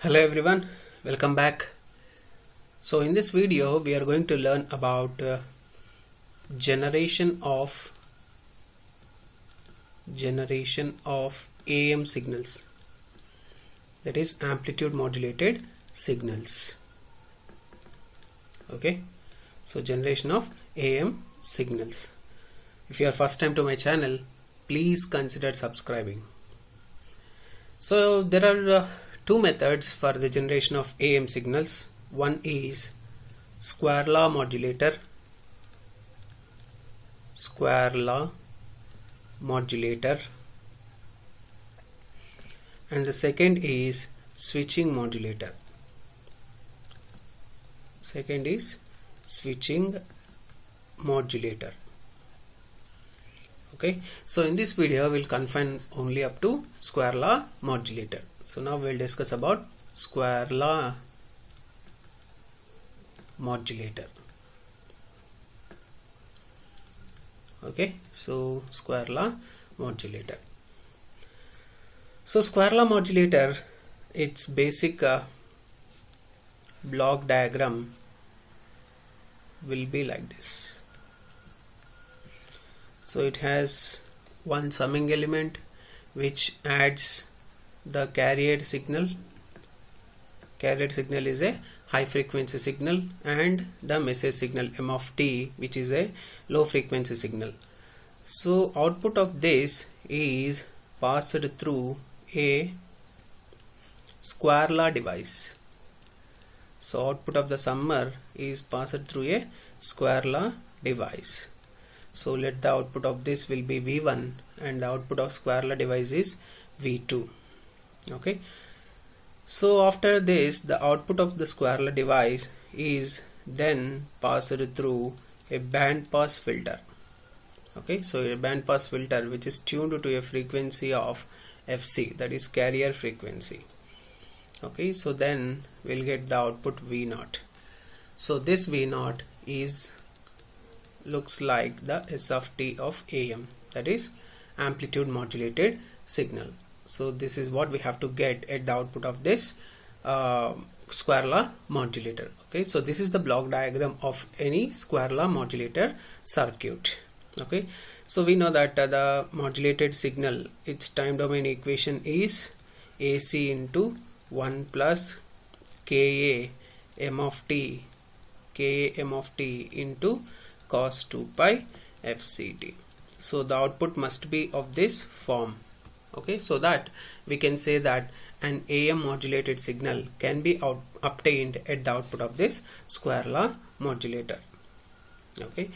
Hello everyone, welcome back. So in this video we are going to learn about generation of AM signals, that is amplitude modulated signals. Okay, so generation of AM signals. If you are first time to my channel, please consider subscribing. So there are two methods for the generation of AM signals. One is Square Law Modulator, and the second is switching modulator. Okay, so in this video we'll confine only up to Square Law Modulator. So now we'll discuss about Square Law Modulator. Okay, so Square Law Modulator. So Square Law Modulator, its basic block diagram will be like this. So it has one summing element which adds the carrier signal. Carrier signal is a high frequency signal, and the message signal M of t, which is a low frequency signal. So output of this is passed through a Square Law device. So output of the summer is passed through a Square Law device. So let the output of this will be V1 and the output of Square Law device is V2. Okay, so after this the output of the Square Law device is then passed through a band pass filter. Okay, so a band pass filter which is tuned to a frequency of FC, that is carrier frequency. Okay, so then we'll get the output V0. So this V0 is looks like the S of t of AM, that is amplitude modulated signal. So this is what we have to get at the output of this Square Law modulator. Okay, so this is the block diagram of any Square Law modulator circuit. Okay, so we know that the modulated signal, its time domain equation is AC into 1 plus Ka M of t into cos 2 pi FCT. So the output must be of this form. Okay, so that we can say that an AM modulated signal can be obtained at the output of this Square Law modulator. Okay,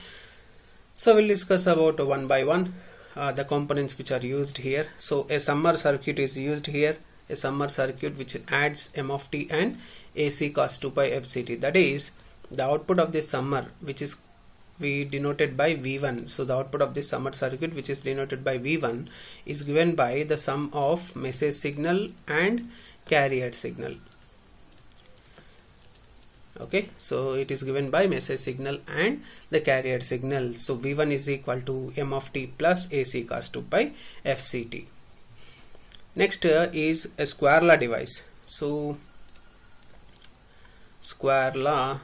so we'll discuss about one by one the components which are used here. So a summer circuit is used here, a summer circuit which adds M of t and AC cos 2 pi FCT. That is the output of this summer, which is we denoted by V1. So the output of this summer circuit, which is denoted by V1, is given by the sum of message signal and carrier signal. Okay, so it is given by message signal and the carrier signal. So V1 is equal to M of t plus AC cos 2 pi FCT. Next is a Square Law device. So Square Law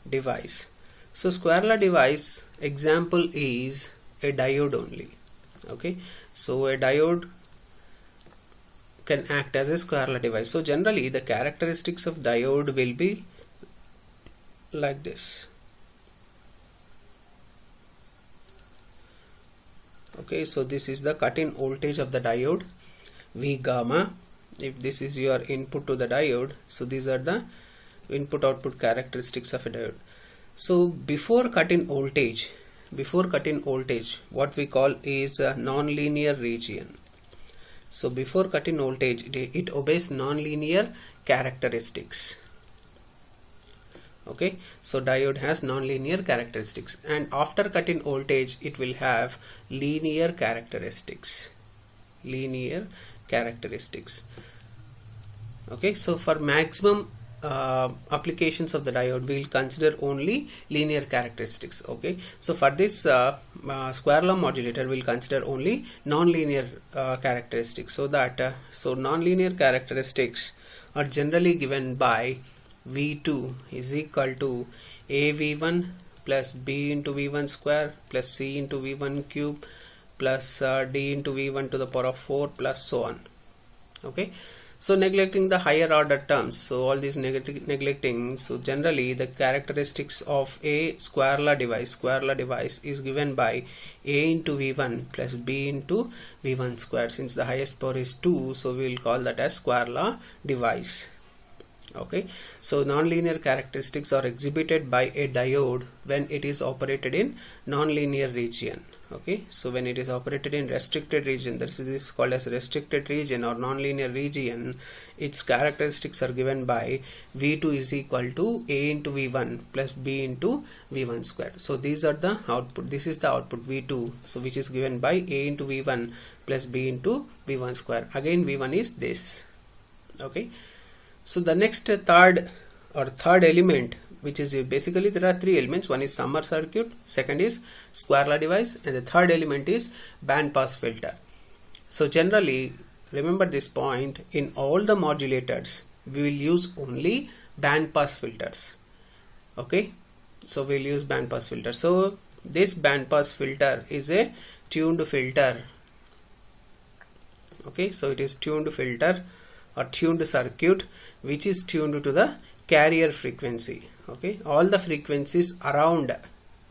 device. So Square Law device example is a diode only. Okay, so a diode can act as a Square Law device. So generally the characteristics of diode will be like this. Okay, so this is the cut-in voltage of the diode, V gamma. If this is your input to the diode, so these are the input output characteristics of a diode. So before cut-in voltage, what we call is a non-linear region. So before cut-in voltage, it obeys non-linear characteristics. Okay, so diode has non-linear characteristics, and after cut-in voltage it will have linear characteristics. Okay, so for maximum applications of the diode, we will consider only linear characteristics. Okay, so for this Square Law modulator, we will consider only non-linear characteristics. So that non-linear characteristics are generally given by V2 is equal to A V1 plus B into V1 square plus C into V1 cube plus D into V1 to the power of 4 plus so on. Okay, so neglecting the higher order terms, so all these neglecting, so generally the characteristics of a square law device is given by A into V1 plus B into V1 square. Since the highest power is 2, so we will call that as square law device. Okay, so nonlinear characteristics are exhibited by a diode when it is operated in nonlinear region. Okay, so when it is operated in restricted region, that is called as restricted region or nonlinear region, its characteristics are given by V2 is equal to A into V1 plus B into V1 square. So these are the output. This is the output V2, so which is given by A into V1 plus B into V1 square. Again V1 is this. Okay, so the next third element, which is basically there are three elements. One is summer circuit, second is square law device, and the third element is band pass filter. So generally remember this point, in all the modulators we will use only band pass filters. Okay, so we'll use band pass filter. So this band pass filter is a tuned filter. Okay, so it is tuned filter or tuned circuit which is tuned to the carrier frequency. Okay, all the frequencies around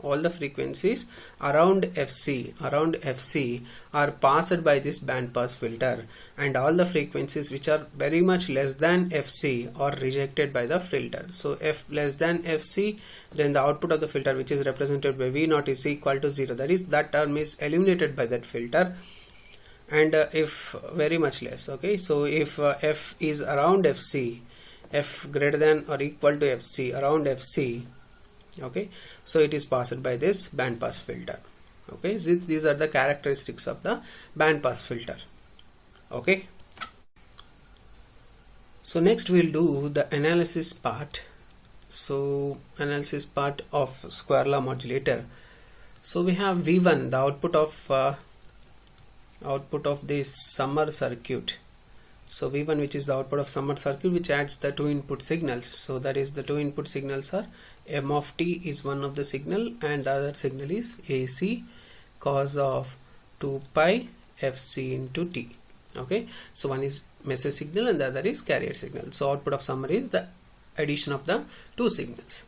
FC are passed by this band pass filter, and all the frequencies which are very much less than FC are rejected by the filter. So F less than FC, then the output of the filter, which is represented by V0, is equal to 0. That is, that term is eliminated by that filter. And if very much less, okay, so if F is around FC, F greater than or equal to FC, around FC, okay, so it is passed by this band pass filter. Okay, these are the characteristics of the band pass filter. Okay, so next we'll do the analysis part. So analysis part of square law modulator. So we have V1, the output of this summer circuit. So V1, which is the output of summer circuit, which adds the two input signals. So that is, the two input signals are M of t is one of the signal, and the other signal is AC cos of 2 pi FC into t. Okay, so one is message signal and the other is carrier signal. So output of summer is the addition of the two signals.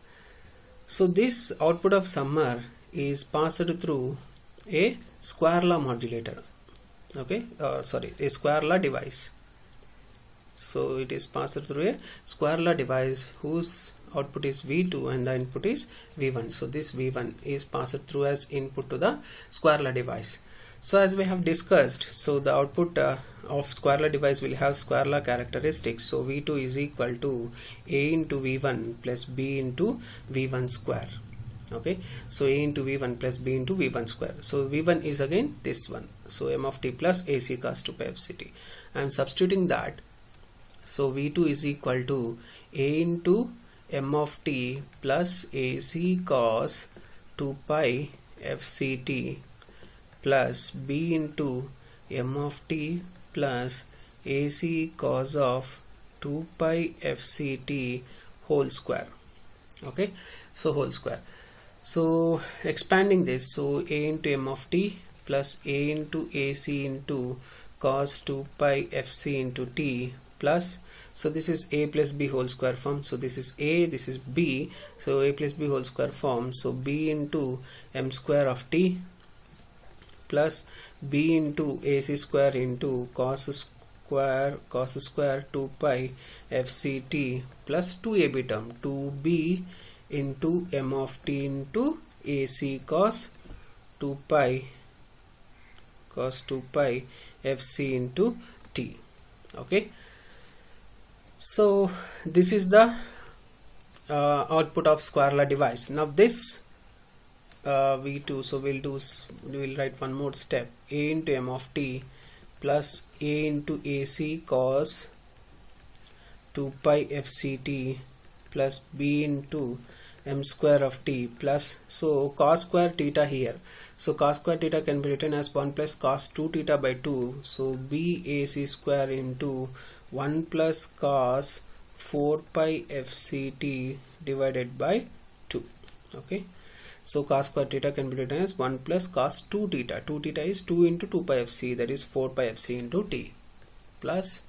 So this output of summer is passed through a square law modulator. Okay, a square law device. So it is passed through a square law device whose output is V2 and the input is V1. So this V1 is passed through as input to the square law device. So as we have discussed, so the output of square law device will have square law characteristics. So V2 is equal to A into V1 plus B into V1 square. Okay, so A into V1 plus B into V1 square. So V1 is again this one. So M of t plus AC cos 2 pi FCT. I am substituting that. So V2 is equal to A into M of t plus AC cos 2 pi FCT plus B into M of t plus AC cos of 2 pi FCT whole square. Okay, so whole square. So expanding this, so A into M of t plus A into AC into cos 2 pi FC into t plus, so this is A plus B whole square form. So this is A, this is B, so A plus B whole square form. So B into M square of t plus B into AC square into cos square 2 pi FCT plus 2AB term, 2B into M of t into AC cos 2 pi FC into t. Okay, so this is the output of square law device. Now this V2, so we'll write one more step, A into M of t plus A into AC cos 2 pi FCT plus B into M square of t plus, so cos square theta here, so cos square theta can be written as 1 plus cos 2 theta by 2, so B AC square into 1 plus cos 4 pi fct divided by 2. Okay, so cos square theta can be written as 1 plus cos 2 theta. 2 theta is 2 into 2 pi fc, that is 4 pi fc into t, plus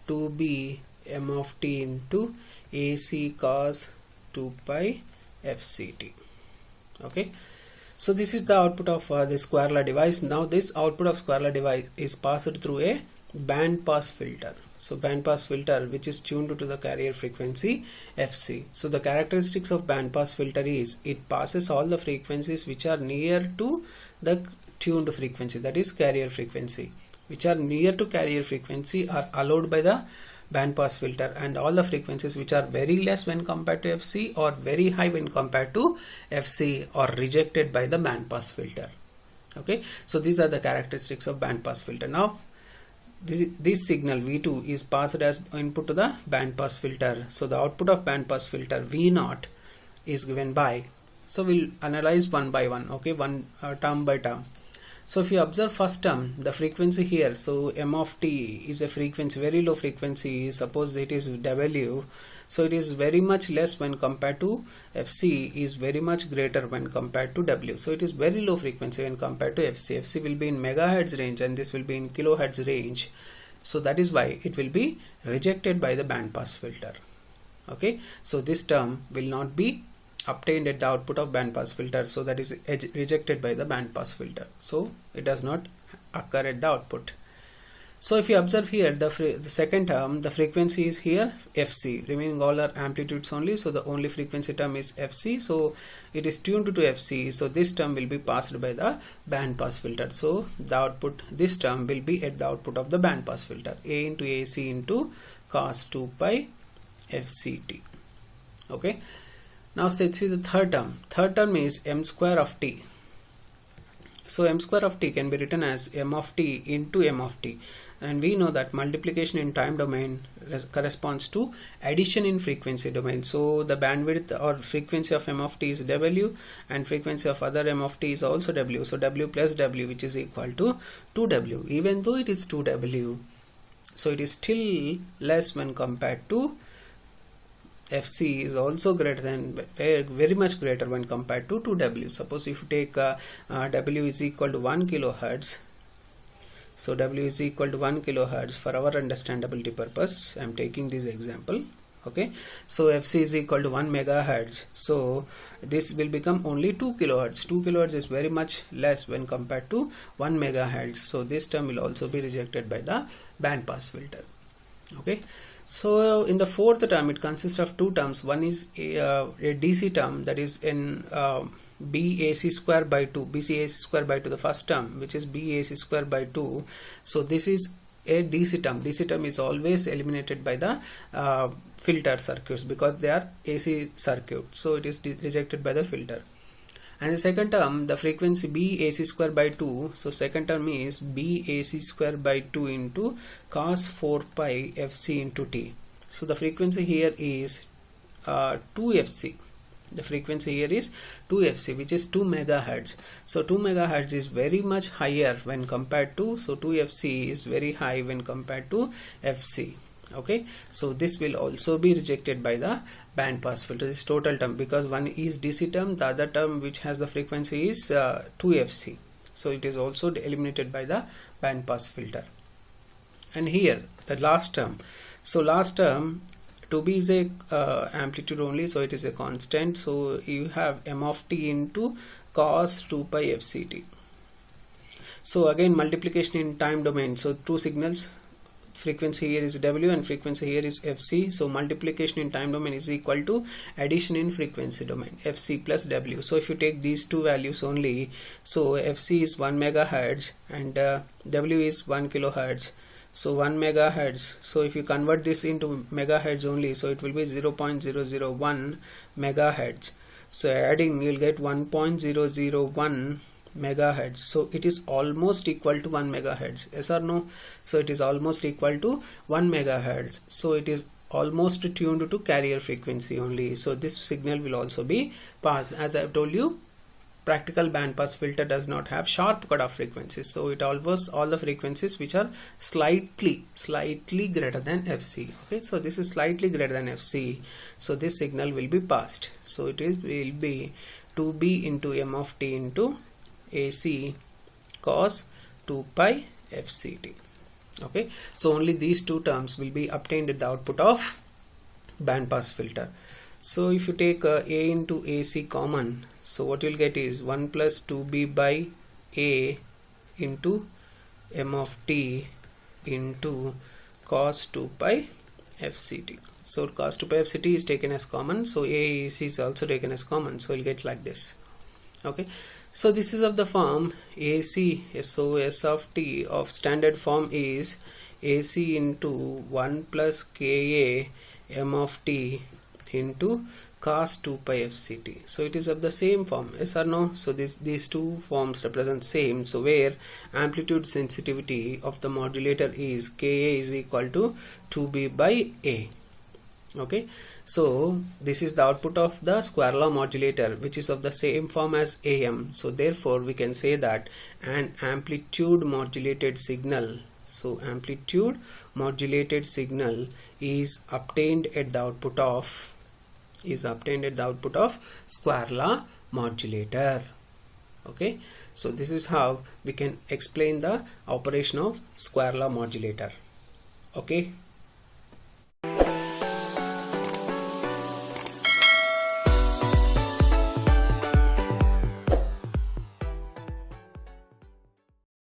2b m of t into ac cos 2 pi fct. Okay, so this is the output of the square law device. Now this output of square law device is passed through a band pass filter. So band pass filter which is tuned to the carrier frequency fc. So the characteristics of band pass filter is it passes all the frequencies which are near to the tuned frequency, that is carrier frequency. Which are near to carrier frequency are allowed by the band pass filter, and all the frequencies which are very less when compared to fc or very high when compared to fc are rejected by the band pass filter. Okay, so these are the characteristics of band pass filter. Now this signal V2 is passed as input to the band pass filter. So the output of band pass filter V0 is given by, so we'll analyze one by one. Okay, one term by term. So if you observe first term, the frequency here, so m of t is a frequency, very low frequency, suppose it is W, so it is very much less when compared to fc is very much greater when compared to W. So it is very low frequency when compared to fc. fc will be in megahertz range and this will be in kilohertz range. So that is why it will be rejected by the band pass filter. Okay, so this term will not be obtained at the output of band pass filter, so that is rejected by the band pass filter, so it does not occur at the output. So if you observe here the second term, the frequency is here fc, remaining all are amplitudes only, so the only frequency term is fc, so it is tuned to fc, so this term will be passed by the band pass filter. So the output, this term will be at the output of the band pass filter, a into ac into cos 2 pi fct. Okay, now let's see the third term. Third term is m square of t. So m square of t can be written as m of t into m of t, and we know that multiplication in time domain corresponds to addition in frequency domain. So the bandwidth or frequency of m of t is W and frequency of other m of t is also W. So W plus W, which is equal to 2W. Even though it is 2W, so it is still less when compared to fc is also greater than, very much greater when compared to 2W. Suppose if you take W is equal to 1 kilohertz, so W is equal to 1 kilohertz for our understandability purpose, I am taking this example. Okay, so fc is equal to 1 megahertz, so this will become only 2 kilohertz. 2 kilohertz is very much less when compared to 1 megahertz, so this term will also be rejected by the band pass filter. Okay, so in the fourth term it consists of two terms. One is a DC term, that is in BAC square by 2, BCAC square by 2, the first term, which is BAC square by 2. So this is a DC term. DC term is always eliminated by the filter circuits because they are AC circuits, so it is rejected by the filter. And the second term, the frequency BAC square by 2, so second term is BAC square by 2 into cos 4 pi fc into t. So the frequency here is 2fc. The frequency here is 2fc, which is 2 megahertz. So 2 megahertz is very much higher when compared to, so 2fc is very high when compared to fc. Okay, so this will also be rejected by the band pass filter, this total term, because one is DC term, the other term which has the frequency is 2fc, so it is also eliminated by the band pass filter. And here the last term, so last term 2b is a amplitude only, so it is a constant, so you have m of t into cos 2 pi fct. So again multiplication in time domain, so two signals, frequency here is W and frequency here is fc, so multiplication in time domain is equal to addition in frequency domain, fc plus W. So if you take these two values only, so fc is 1 megahertz and W is 1 kilohertz, so 1 megahertz, so if you convert this into megahertz only, so it will be 0.001 megahertz, so adding you will get 1.001 megahertz, so it is almost equal to 1 megahertz, yes or no? So it is almost equal to 1 megahertz, so it is almost tuned to carrier frequency only, so this signal will also be passed. As I have told you, practical bandpass filter does not have sharp cutoff frequencies, so it almost all the frequencies which are slightly greater than FC. Okay, so this is slightly greater than FC, so this signal will be passed. So it will be 2b into m of t into AC cos 2 pi FCT. Okay, so only these two terms will be obtained at the output of bandpass filter. So if you take A into AC common, so what you'll get is 1 plus 2b by A into m of t into cos 2 pi FCT. So cos 2 pi FCT is taken as common, so AC is also taken as common, so you'll get like this. Okay, so this is of the form AC SOS of t of standard form is AC into 1 plus Ka m of t into cos 2 pi FCT. So it is of the same form, yes or no? So these two forms represent same. So where amplitude sensitivity of the modulator is Ka is equal to 2b by A. Okay, so this is the output of the square law modulator, which is of the same form as AM. So therefore we can say that an amplitude modulated signal, so amplitude modulated signal is obtained at the output of square law modulator. Okay, so this is how we can explain the operation of square law modulator. Okay.